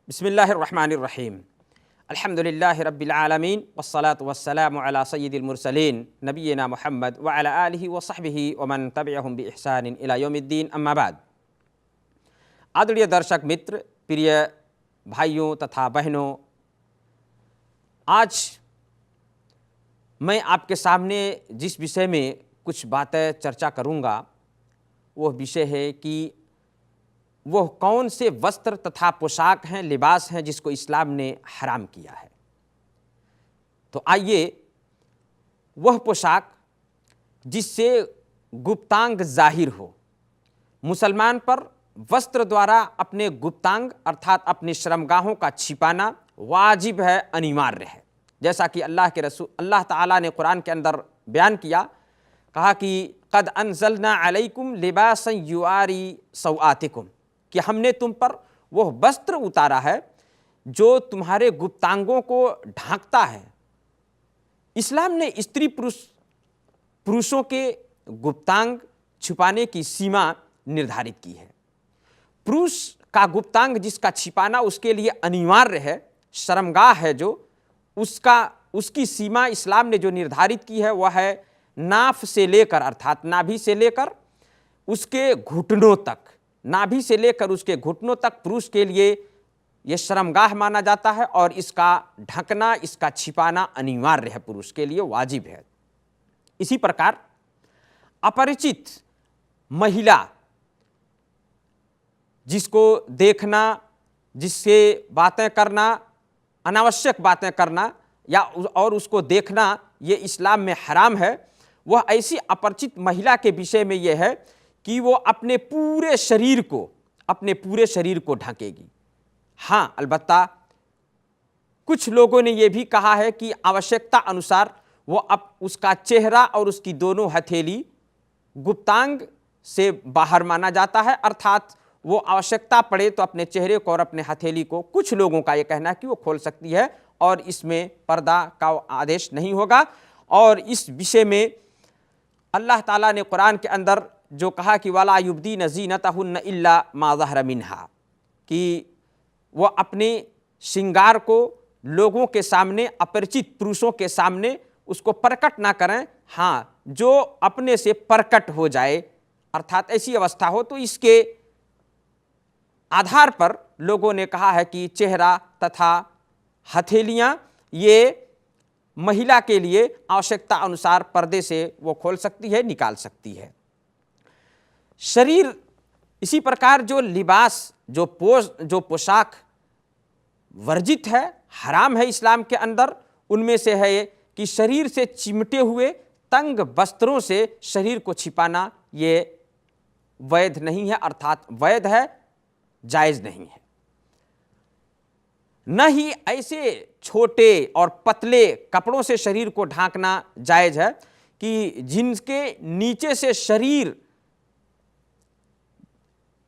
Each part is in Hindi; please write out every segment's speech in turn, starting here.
बिस्मिल्लाहिर्रहमानिर्रहीम अल्हम्दुलिल्लाहि रब्बिल आलमीन वस्सलातु वस्सलामु अला सय्यिदिल मुरसलीन नबिय्यिना मुहम्मद व अला आलिहि व सहबिहि व मन तबिअहुम बि इहसानिन इला यौमिद्दीन अम्मा बाद। आदरणीय दर्शक मित्र, प्रिय भाइयों तथा बहनों, आज मैं आपके सामने जिस विषय में कुछ बातें चर्चा करूँगा वह विषय है कि वह कौन से वस्त्र तथा पोशाक हैं, लिबास हैं जिसको इस्लाम ने हराम किया है। तो आइए वह पोशाक जिससे गुप्तांग जाहिर हो, मुसलमान पर वस्त्र द्वारा अपने गुप्तांग अर्थात अपने शर्मगाहों का छिपाना वाजिब है, अनिवार्य है। जैसा कि अल्लाह ताला ने कुरान के अंदर बयान किया, कहा कि क़द अंज़लना अलैकुम लिबासन युआरी सौआतिकुम, कि हमने तुम पर वह वस्त्र उतारा है जो तुम्हारे गुप्तांगों को ढांकता है। इस्लाम ने स्त्री पुरुषों के गुप्तांग छुपाने की सीमा निर्धारित की है। पुरुष का गुप्तांग जिसका छिपाना उसके लिए अनिवार्य है, शर्मगाह है जो उसकी सीमा इस्लाम ने जो निर्धारित की है वह है नाफ से लेकर अर्थात नाभि से लेकर उसके घुटनों तक, नाभि से लेकर उसके घुटनों तक पुरुष के लिए यह शर्मगाह माना जाता है और इसका ढकना, इसका छिपाना अनिवार्य है, पुरुष के लिए वाजिब है। इसी प्रकार अपरिचित महिला जिसको देखना, जिससे बातें करना, अनावश्यक बातें करना या और उसको देखना ये इस्लाम में हराम है। वह ऐसी अपरिचित महिला के विषय में यह है कि वो अपने पूरे शरीर को ढकेगी। हाँ, अलबत्ता कुछ लोगों ने यह भी कहा है कि आवश्यकता अनुसार वो अब उसका चेहरा और उसकी दोनों हथेली गुप्तांग से बाहर माना जाता है, अर्थात वो आवश्यकता पड़े तो अपने चेहरे को और अपने हथेली को, कुछ लोगों का ये कहना है कि वो खोल सकती है और इसमें पर्दा का आदेश नहीं होगा। और इस विषय में अल्लाह ताला ने कुरान के अंदर जो कहा कि वाला युब्दीन ज़ीनतहुन्न इल्ला मा ज़हरा मिन्हा, कि वह अपने श्रृंगार को लोगों के सामने, अपरिचित पुरुषों के सामने उसको प्रकट ना करें। हाँ, जो अपने से प्रकट हो जाए अर्थात ऐसी अवस्था हो, तो इसके आधार पर लोगों ने कहा है कि चेहरा तथा हथेलियां ये महिला के लिए आवश्यकता अनुसार पर्दे से वो खोल सकती है, निकाल सकती है। शरीर इसी प्रकार जो लिबास, जो पोशाक वर्जित है, हराम है इस्लाम के अंदर, उनमें से है कि शरीर से चिमटे हुए तंग वस्त्रों से शरीर को छिपाना ये वैध नहीं है, अर्थात वैध है, जायज़ नहीं है। न ही ऐसे छोटे और पतले कपड़ों से शरीर को ढांकना जायज़ है कि जिनके नीचे से शरीर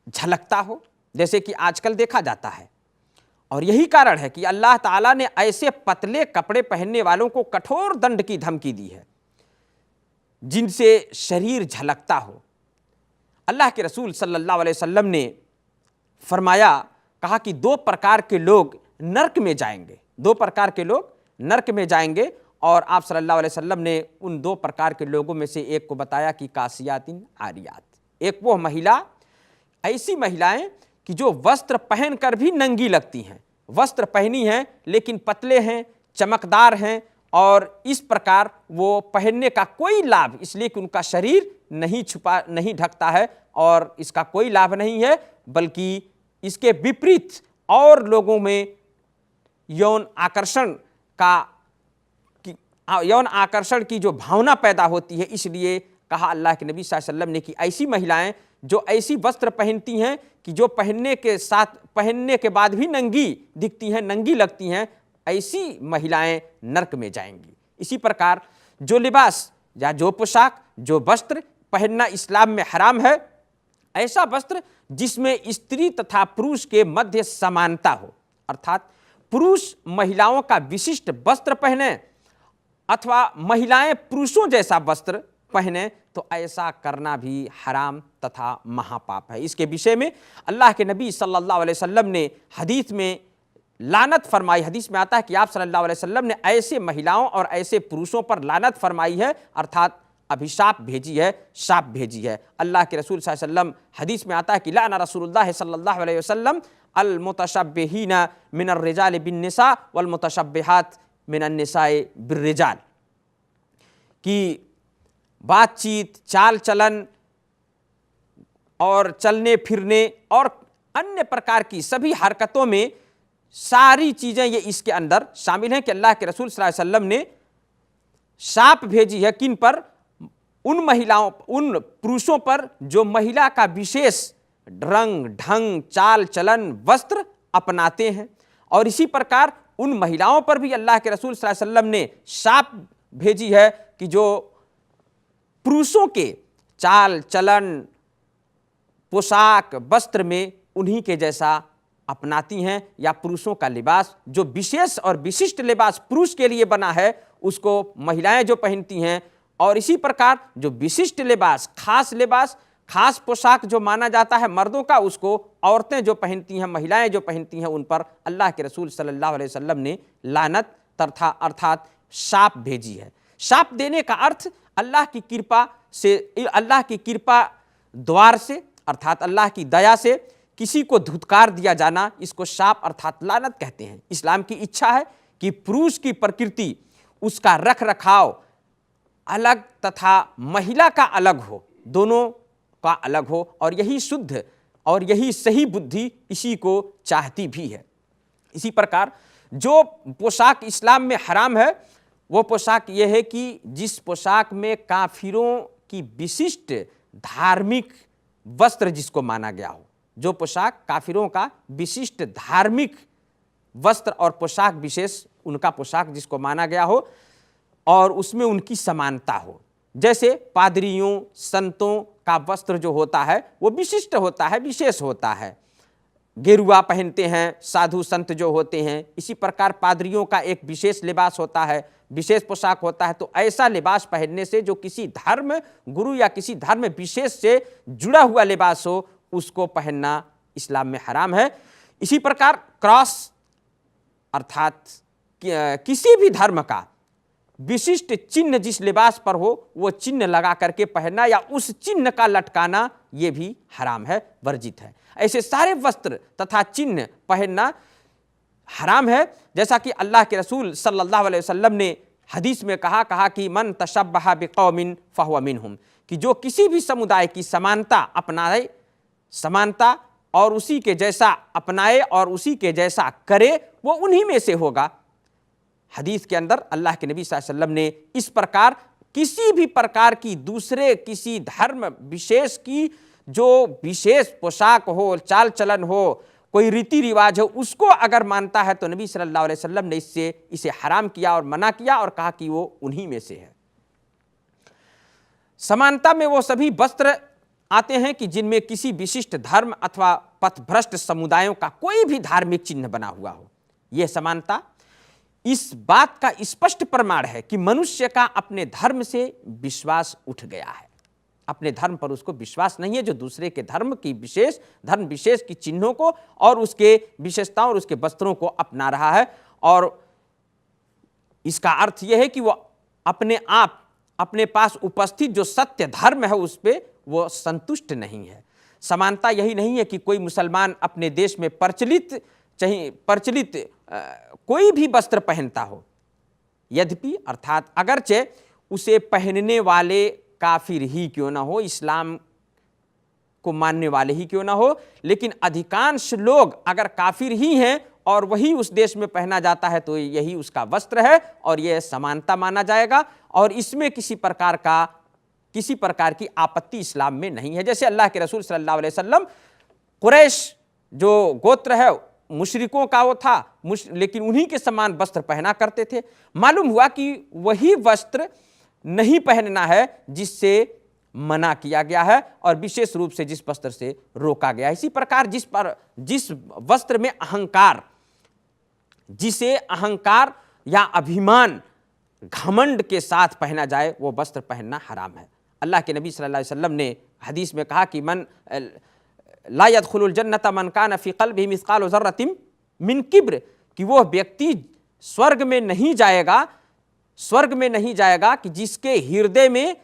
झलकता हो, जैसे कि आजकल देखा जाता है। और यही कारण है कि अल्लाह ताला ने ऐसे पतले कपड़े पहनने वालों को कठोर दंड की धमकी दी है जिनसे शरीर झलकता हो। अल्लाह के रसूल सल्लल्लाहु अलैहि वसल्लम ने फरमाया, कहा कि दो प्रकार के लोग नरक में जाएंगे, दो प्रकार के लोग नरक में जाएंगे। और आप सल्लल्लाहु अलैहि वसल्लम ने उन दो प्रकार के लोगों में से एक को बताया कि कासियातिन आरियात, एक वो महिला, ऐसी महिलाएं कि जो वस्त्र पहनकर भी नंगी लगती हैं, वस्त्र पहनी हैं लेकिन पतले हैं, चमकदार हैं, और इस प्रकार वो पहनने का कोई लाभ, इसलिए कि उनका शरीर नहीं ढकता है और इसका कोई लाभ नहीं है, बल्कि इसके विपरीत और लोगों में यौन आकर्षण की जो भावना पैदा होती है। इसलिए कहा अल्लाह के नबी सल्लल्लाहु अलैहि वसल्लम ने कि ऐसी महिलाएं जो ऐसी वस्त्र पहनती हैं कि जो पहनने के बाद भी नंगी दिखती हैं, नंगी लगती हैं, ऐसी महिलाएं नरक में जाएंगी। इसी प्रकार जो लिबास या जो पोशाक, जो वस्त्र पहनना इस्लाम में हराम है, ऐसा वस्त्र जिसमें स्त्री तथा पुरुष के मध्य समानता हो, अर्थात पुरुष महिलाओं का विशिष्ट वस्त्र पहने अथवा महिलाएं पुरुषों जैसा वस्त्र पहने, तो ऐसा करना भी हराम तथा महापाप है। इसके विषय में अल्लाह के नबी सल्लल्लाहु अलैहि वसल्लम ने हदीस में लानत फरमाई। हदीस में आता है कि आप सल्लल्लाहु अलैहि वसल्लम ने ऐसे महिलाओं और ऐसे पुरुषों पर लानत फरमाई है, अर्थात अभिशाप भेजी है, शाप भेजी है। अल्लाह के रसूल सल्लल्लाहु अलैहि वसल्लम, हदीस में आता है कि लाना रसूलुल्लाह सल्लल्लाहु अलैहि वसल्लम अल मुतशब्बिहीना मिनर रिजाल बिन निसा वल मुतशब्बिहात मिनन निसाए बिर रिजाल, कि बातचीत, चाल चलन और चलने फिरने और अन्य प्रकार की सभी हरकतों में सारी चीज़ें ये इसके अंदर शामिल हैं कि अल्लाह के रसूल सल्लल्लाहु अलैहि वसल्लम ने शाप भेजी है। किन पर? उन महिलाओं, उन पुरुषों पर जो महिला का विशेष रंग ढंग, चाल चलन, वस्त्र अपनाते हैं। और इसी प्रकार उन महिलाओं पर भी अल्लाह के रसूल सल्लल्लाहु अलैहि वसल्लम ने शाप भेजी है कि जो पुरुषों के चाल चलन, पोशाक, वस्त्र में उन्हीं के जैसा अपनाती हैं, या पुरुषों का लिबास, जो विशेष और विशिष्ट लिबास पुरुष के लिए बना है, उसको महिलाएं जो पहनती हैं। और इसी प्रकार जो विशिष्ट लिबास, खास पोशाक जो माना जाता है मर्दों का, उसको औरतें जो पहनती हैं, महिलाएं जो पहनती हैं, उन पर अल्लाह के रसूल सल्लल्लाहु अलैहि वसल्लम ने लानत तथा अर्थात शाप भेजी है। शाप देने का अर्थ अल्लाह की कृपा से, अल्लाह की कृपा द्वार से अर्थात अल्लाह की दया से किसी को धुतकार दिया जाना, इसको शाप अर्थात लानत कहते हैं। इस्लाम की इच्छा है कि पुरुष की प्रकृति, उसका रख रखाव अलग तथा महिला का अलग हो, दोनों का अलग हो, और यही शुद्ध और यही सही बुद्धि इसी को चाहती भी है। इसी प्रकार जो पोशाक इस्लाम में हराम है वो पोशाक ये है कि जिस पोशाक में काफिरों की विशिष्ट धार्मिक वस्त्र जिसको माना गया हो, जो पोशाक काफिरों का विशिष्ट धार्मिक वस्त्र और पोशाक विशेष उनका पोशाक जिसको माना गया हो और उसमें उनकी समानता हो। जैसे पादरियों, संतों का वस्त्र जो होता है वो विशिष्ट होता है, विशेष होता है, गेरुआ पहनते हैं साधु संत जो होते हैं। इसी प्रकार पादरियों का एक विशेष लिबास होता है, विशेष पोशाक होता है। तो ऐसा लिबास पहनने से जो किसी धर्म गुरु या किसी धर्म विशेष से जुड़ा हुआ लिबास हो, उसको पहनना इस्लाम में हराम है। इसी प्रकार क्रॉस अर्थात किसी भी धर्म का विशिष्ट चिन्ह जिस लिबास पर हो वो चिन्ह लगा करके पहनना या उस चिन्ह का लटकाना, ये भी हराम है, वर्जित है। ऐसे सारे वस्त्र तथा चिन्ह पहनना हराम है। जैसा कि अल्लाह के रसूल सल्लल्लाहु अलैहि वसल्लम ने हदीस में कहा कि मन तशब्बह बिकौमिन फहुव मिनहुम, कि जो किसी भी समुदाय की समानता अपनाए, समानता और उसी के जैसा अपनाए और उसी के जैसा करे, वो उन्हीं में से होगा। हदीस के अंदर अल्लाह के नबी सल्लल्लाहु अलैहि वसल्लम ने इस प्रकार किसी भी प्रकार की दूसरे किसी धर्म विशेष की जो विशेष पोशाक हो, चाल चलन हो, कोई रीति रिवाज हो, उसको अगर मानता है तो नबी सल्लल्लाहु अलैहि वसल्लम ने इसे हराम किया और मना किया और कहा कि वो उन्हीं में से है। समानता में वो सभी वस्त्र आते हैं कि जिनमें किसी विशिष्ट धर्म अथवा पथभ्रष्ट समुदायों का कोई भी धार्मिक चिन्ह बना हुआ हो। यह समानता इस बात का स्पष्ट प्रमाण है कि मनुष्य का अपने धर्म से विश्वास उठ गया है। अपने धर्म पर उसको विश्वास नहीं है, जो दूसरे के धर्म विशेष की चिन्हों को और उसके विशेषताओं और उसके वस्त्रों को अपना रहा है। और इसका अर्थ यह है कि वो अपने पास उपस्थित जो सत्य धर्म है उस पर वो संतुष्ट नहीं है। समानता यही नहीं है कि कोई मुसलमान अपने देश में प्रचलित कोई भी वस्त्र पहनता हो, यद्यपि अर्थात अगरचे उसे पहनने वाले काफिर ही क्यों ना हो, इस्लाम को मानने वाले ही क्यों ना हो, लेकिन अधिकांश लोग अगर काफिर ही हैं और वही उस देश में पहना जाता है तो यही उसका वस्त्र है और यह समानता माना जाएगा और इसमें किसी प्रकार की आपत्ति इस्लाम में नहीं है। जैसे अल्लाह के रसूल सल्लल्लाहु अलैहि वसल्लम कुरैश जो गोत्र है मुशरिकों का वो था, लेकिन उन्हीं के समान वस्त्र पहना करते थे। मालूम हुआ कि वही वस्त्र नहीं पहनना है जिससे मना किया गया है और विशेष रूप से जिस वस्त्र से रोका गया है। इसी प्रकार जिस वस्त्र में जिसे अहंकार या अभिमान घमंड के साथ पहना जाए वो वस्त्र पहनना हराम है। अल्लाह के नबी सल्लल्लाहु अलैहि वसल्लम ने हदीस में कहा कि मन ला यदखुलुल जन्नत मन कान फी क़ल्बिही मिस्क़ालु ज़र्रतिन मिन किब्र, कि वह व्यक्ति स्वर्ग में नहीं जाएगा, स्वर्ग में नहीं जाएगा कि जिसके हृदय में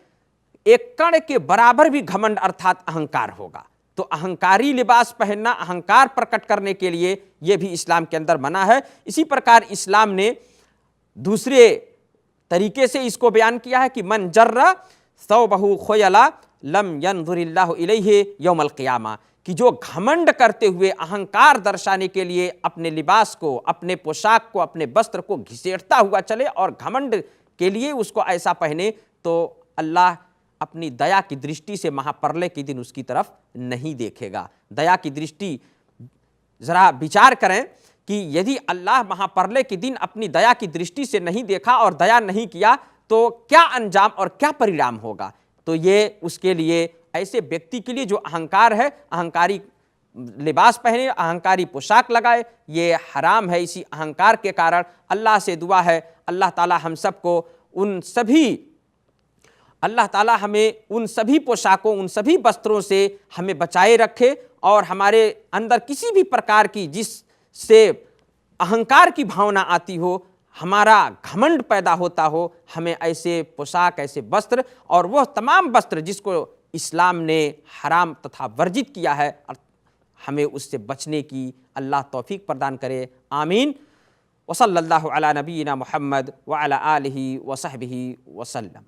एक कण के बराबर भी घमंड अर्थात अहंकार होगा। तो अहंकारी लिबास पहनना, अहंकार प्रकट करने के लिए यह भी इस्लाम के अंदर मना है। इसी प्रकार इस्लाम ने दूसरे तरीके से इसको बयान किया है कि मन जर्रा सौबहु खोयला लम यंजुरिल्लाहु इलैहि यौमल क़ियामा, कि जो घमंड करते हुए अहंकार दर्शाने के लिए अपने लिबास को, अपने पोशाक को, अपने वस्त्र को घिसेटता हुआ चले और घमंड के लिए उसको ऐसा पहने, तो अल्लाह अपनी दया की दृष्टि से महाप्रलय के दिन उसकी तरफ नहीं देखेगा। दया की दृष्टि, जरा विचार करें कि यदि अल्लाह महाप्रलय के दिन अपनी दया की दृष्टि से नहीं देखा और दया नहीं किया तो क्या अंजाम और क्या परिणाम होगा। तो ये उसके लिए, ऐसे व्यक्ति के लिए जो अहंकार है, अहंकारी लिबास पहने, अहंकारी पोशाक लगाए, ये हराम है। इसी अहंकार के कारण अल्लाह से दुआ है अल्लाह ताला हम सबको उन सभी, अल्लाह ताला हमें उन सभी पोशाकों, उन सभी वस्त्रों से हमें बचाए रखे और हमारे अंदर किसी भी प्रकार की जिससे अहंकार की भावना आती हो, हमारा घमंड पैदा होता हो, हमें ऐसे पोशाक, ऐसे वस्त्र और वह तमाम वस्त्र जिसको इस्लाम ने हराम तथा वर्जित किया है, हमें उससे बचने की अल्लाह तौफीक प्रदान करे। आमीन। वसल्लल्लाहु अला नबीना मुहम्मद व अला आलिहि व सहबिहि वसल्लम।